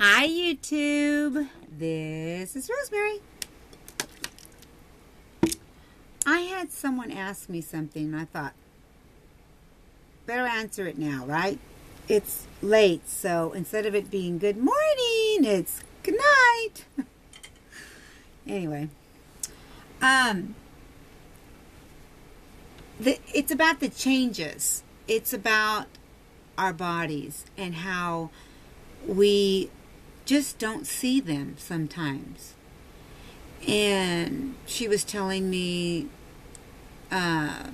Hi YouTube, this is Rosemary. I had someone ask me something and I thought, better answer it now, right? It's late, so instead of it being good morning, it's good night. Anyway, it's about the changes. It's about our bodies and how we just don't see them sometimes. And she was telling me I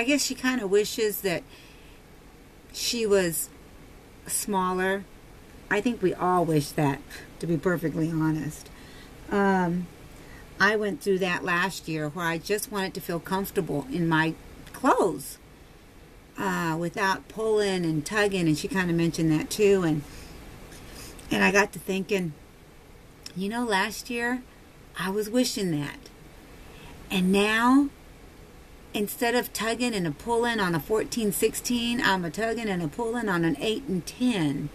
guess she kind of wishes that she was smaller. I think we all wish that, to be perfectly honest. I went through that last year where I just wanted to feel comfortable in my clothes without pulling and tugging, and she kind of mentioned that too. And I got to thinking, you know, last year I was wishing that. And now, instead of tugging and a pulling on a 14-16, I'm a tugging and a pulling on an 8 and 10.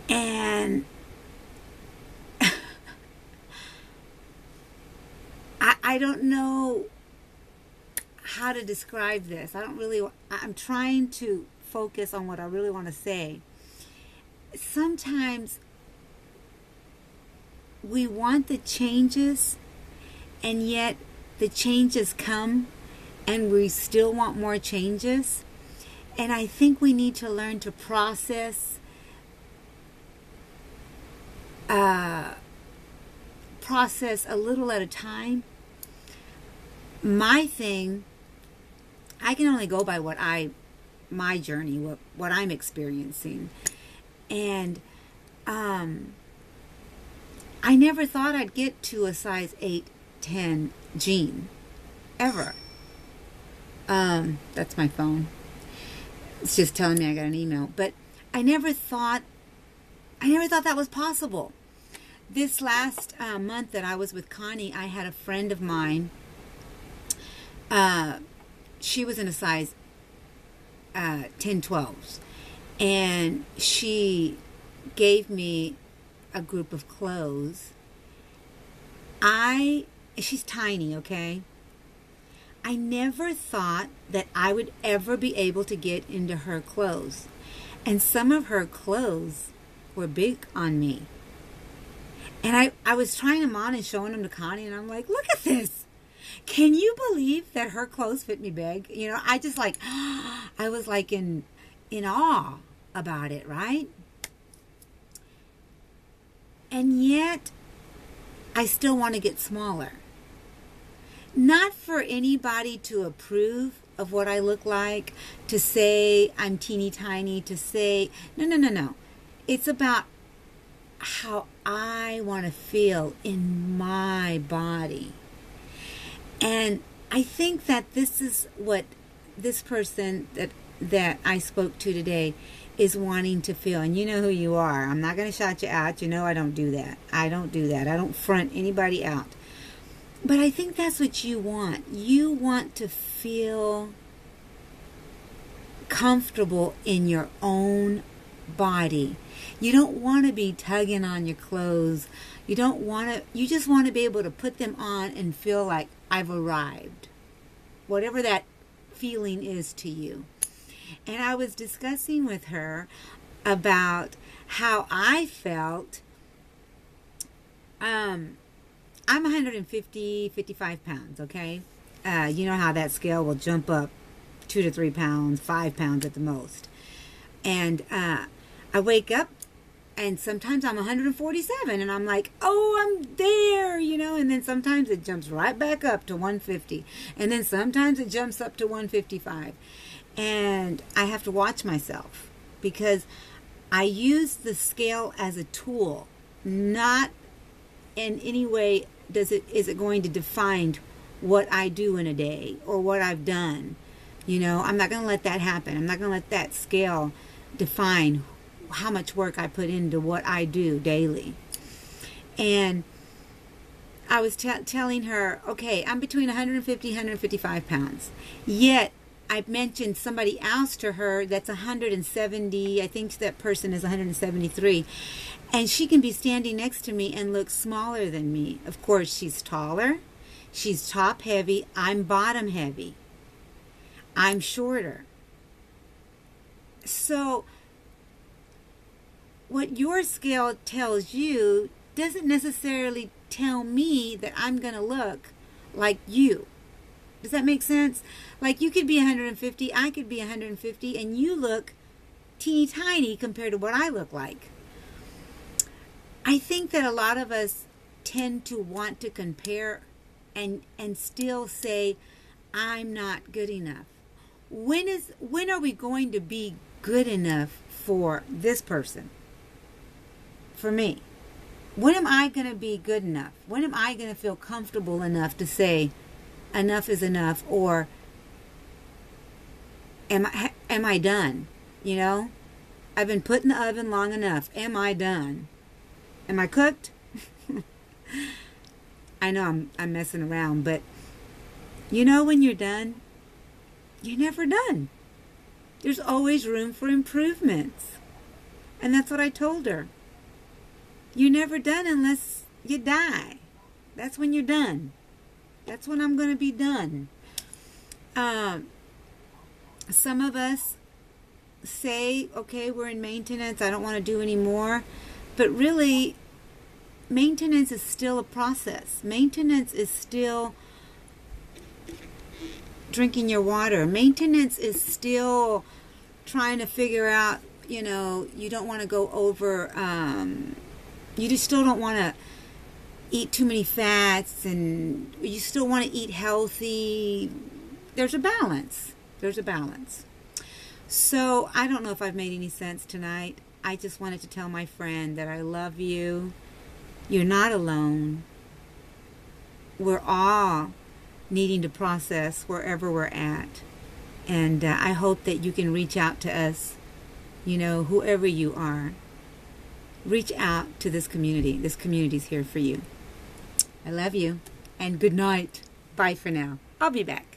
And I don't know how to describe this. I'm trying to focus on what I really want to say. Sometimes we want the changes, and yet the changes come and we still want more changes. And I think we need to learn to process a little at a time. My thing, I can only go by my journey, what I'm experiencing. And I never thought I'd get to a size 8, 10 jean, ever. That's my phone. It's just telling me I got an email. But I never thought that was possible. This last month that I was with Connie, I had a friend of mine. She was in a size 10, 12s. And she gave me a group of clothes. She's tiny, okay? I never thought that I would ever be able to get into her clothes. And some of her clothes were big on me. And I was trying them on and showing them to Connie, and I'm like, look at this. Can you believe that her clothes fit me big? You know, I was like in awe about it, right? And yet, I still want to get smaller. Not for anybody to approve of what I look like, to say I'm teeny tiny, to say, no. It's about how I want to feel in my body. And I think that this is what this person that I spoke to today is wanting to feel. And you know who you are. I'm not going to shout you out. You know I don't do that. I don't front anybody out. But I think that's what you want. You want to feel comfortable in your own body. You don't want to be tugging on your clothes. You just want to be able to put them on and feel like I've arrived. Whatever that feeling is to you. And I was discussing with her about how I felt. I'm 150, 55 pounds, okay? You know how that scale will jump up 2 to 3 pounds, 5 pounds at the most. And I wake up, and sometimes I'm 147, and I'm like, oh, I'm there, you know? And then sometimes it jumps right back up to 150. And then sometimes it jumps up to 155. And I have to watch myself because I use the scale as a tool, not in any way is it going to define what I do in a day or what I've done. You know, I'm not going to let that happen. I'm not going to let that scale define how much work I put into what I do daily. And I was telling her, okay, I'm between 150 and 155 pounds. Yet, I mentioned somebody else to her that's 170. I think that person is 173. And she can be standing next to me and look smaller than me. Of course, she's taller. She's top heavy. I'm bottom heavy. I'm shorter. So what your scale tells you doesn't necessarily tell me that I'm going to look like you. Does that make sense? Like, you could be 150, I could be 150, and you look teeny tiny compared to what I look like. I think that a lot of us tend to want to compare and still say, I'm not good enough. When are we going to be good enough for this person? For me. When am I going to be good enough? When am I going to feel comfortable enough to say enough is enough, or am I done? You know, I've been put in the oven long enough. Am I done? Am I cooked? I know I'm messing around, but you know, when you're done, you're never done. There's always room for improvements. And that's what I told her. You're never done unless you die. That's when you're done. That's when I'm going to be done. Some of us say, okay, we're in maintenance. I don't want to do any more. But really, maintenance is still a process. Maintenance is still drinking your water. Maintenance is still trying to figure out, you know, you don't want to go over, you just still don't want to eat too many fats, and you still want to eat healthy. There's a balance. There's a balance. So I don't know if I've made any sense tonight. I just wanted to tell my friend that I love you. You're not alone. We're all needing to process wherever we're at. And I hope that you can reach out to us, you know, whoever you are. Reach out to this community. This community's here for you. I love you. And good night. Bye for now. I'll be back.